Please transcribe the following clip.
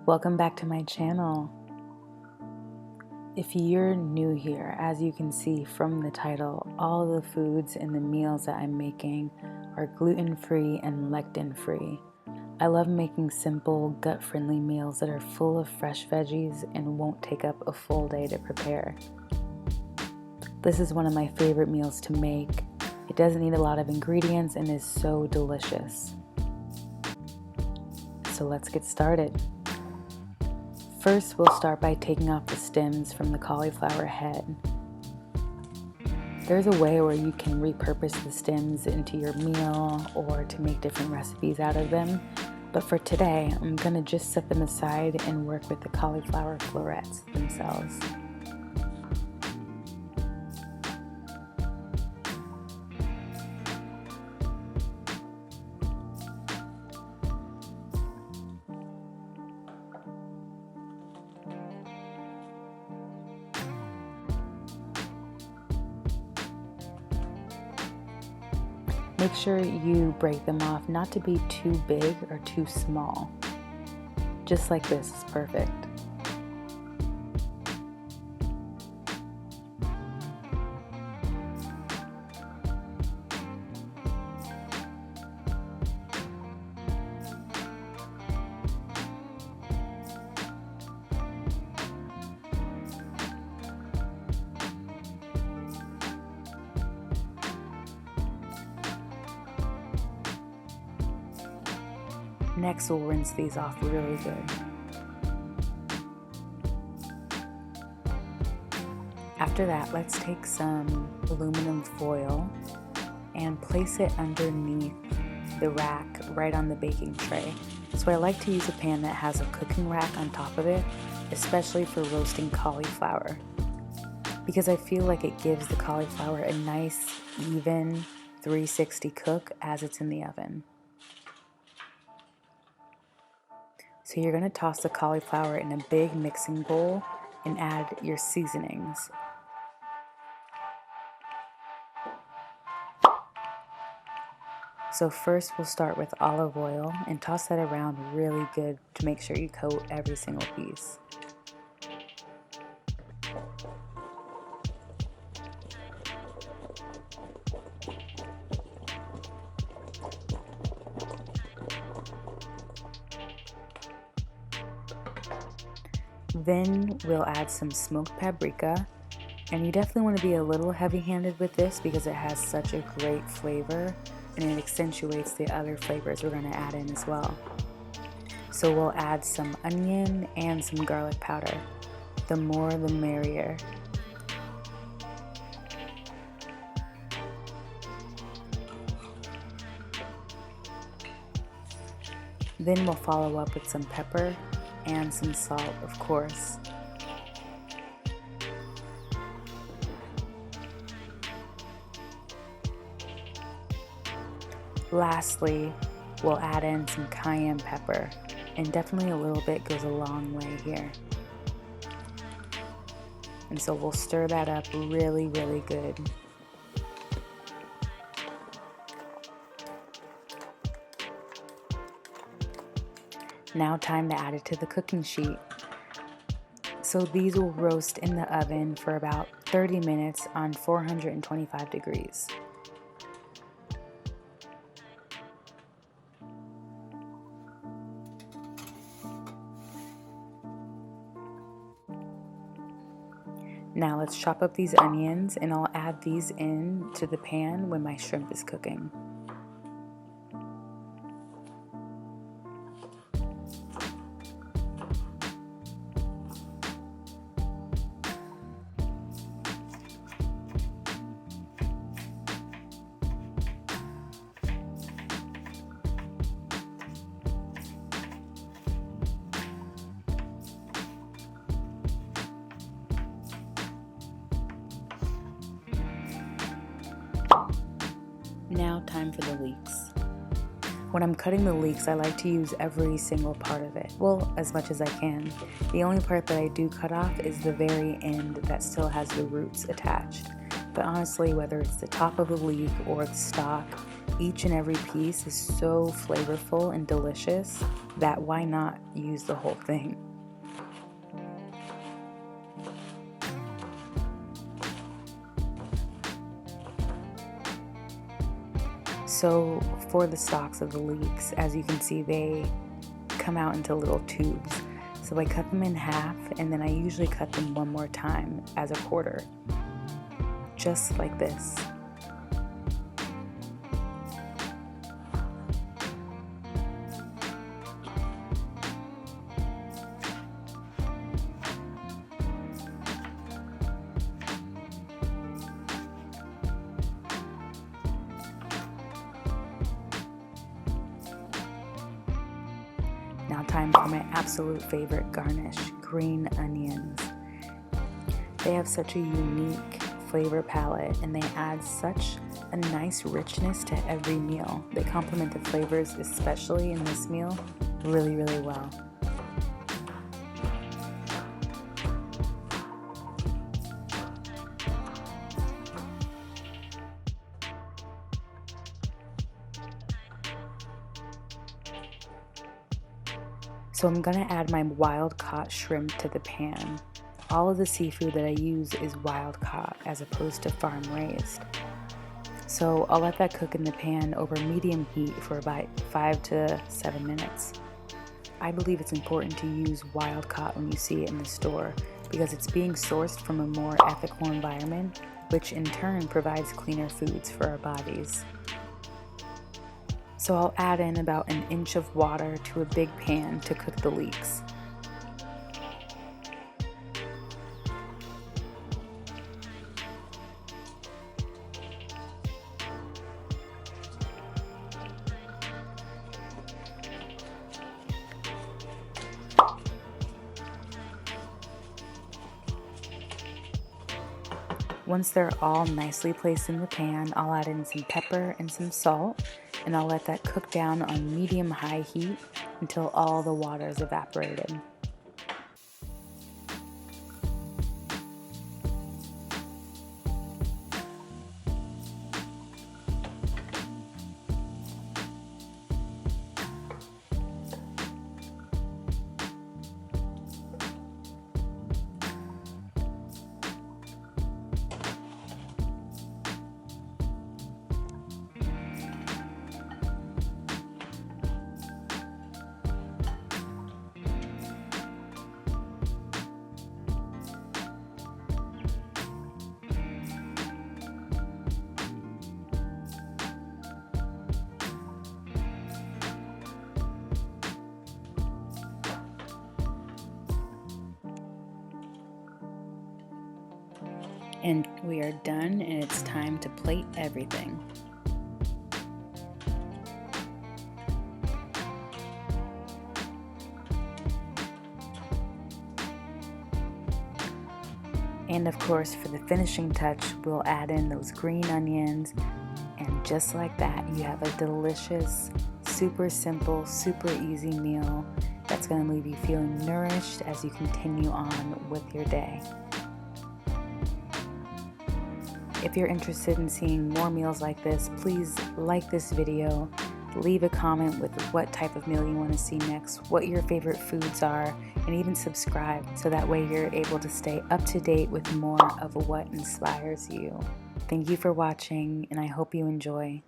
Welcome back to my channel. If you're new here, as you can see from the title, all the foods and the meals that I'm making are gluten-free and lectin-free. I love making simple, gut-friendly meals that are full of fresh veggies and won't take up a full day to prepare. This is one of my favorite meals to make. It doesn't need a lot of ingredients and is so delicious. So let's get started. First, we'll start by taking off the stems from the cauliflower head. There's a way where you can repurpose the stems into your meal or to make different recipes out of them, but for today, I'm going to just set them aside and work with the cauliflower florets themselves. Make sure you break them off not to be too big or too small. Just like this is perfect. Next, we'll rinse these off really good. After that, let's take some aluminum foil and place it underneath the rack right on the baking tray. So I like to use a pan that has a cooking rack on top of it, especially for roasting cauliflower, because I feel like it gives the cauliflower a nice, even 360 cook as it's in the oven. So you're going to toss the cauliflower in a big mixing bowl and add your seasonings. So first we'll start with olive oil and toss that around really good to make sure you coat every single piece. Then we'll add some smoked paprika, and you definitely want to be a little heavy-handed with this because it has such a great flavor and it accentuates the other flavors we're going to add in as well. So we'll add some onion and some garlic powder. The more the merrier. Then we'll follow up with some pepper and some salt, of course. Lastly, we'll add in some cayenne pepper, and definitely a little bit goes a long way here. And so we'll stir that up really, really good. Now time to add it to the cooking sheet. So these will roast in the oven for about 30 minutes on 425 degrees. Now let's chop up these onions, and I'll add these in to the pan when my shrimp is cooking. Now time for the leeks. When I'm cutting the leeks, I like to use every single part of it. Well, as much as I can. The only part that I do cut off is the very end that still has the roots attached. But honestly, whether it's the top of the leaf or the stalk, Each and every piece is so flavorful and delicious that why not use the whole thing? So for the stalks of the leeks, as you can see, they come out into little tubes. So I cut them in half, and then I usually cut them one more time as a quarter, just like this. Now time for my absolute favorite garnish, green onions. They have such a unique flavor palette and they add such a nice richness to every meal. They complement the flavors, especially in this meal, really, really well. So I'm gonna add my wild caught shrimp to the pan. All of the seafood that I use is wild caught as opposed to farm raised. So I'll let that cook in the pan over medium heat for about 5 to 7 minutes. I believe it's important to use wild caught when you see it in the store because it's being sourced from a more ethical environment, which in turn provides cleaner foods for our bodies. So I'll add in about an inch of water to a big pan to cook the leeks. Once they're all nicely placed in the pan, I'll add in some pepper and some salt, and I'll let that cook down on medium-high heat until all the water is evaporated. And we are done, and it's time to plate everything. And of course, for the finishing touch, we'll add in those green onions, and just like that, you have a delicious, super simple, super easy meal that's going to leave you feeling nourished as you continue on with your day. If you're interested in seeing more meals like this, please like this video, leave a comment with what type of meal you want to see next, what your favorite foods are, and even subscribe so that way you're able to stay up to date with more of what inspires you. Thank you for watching, and I hope you enjoy.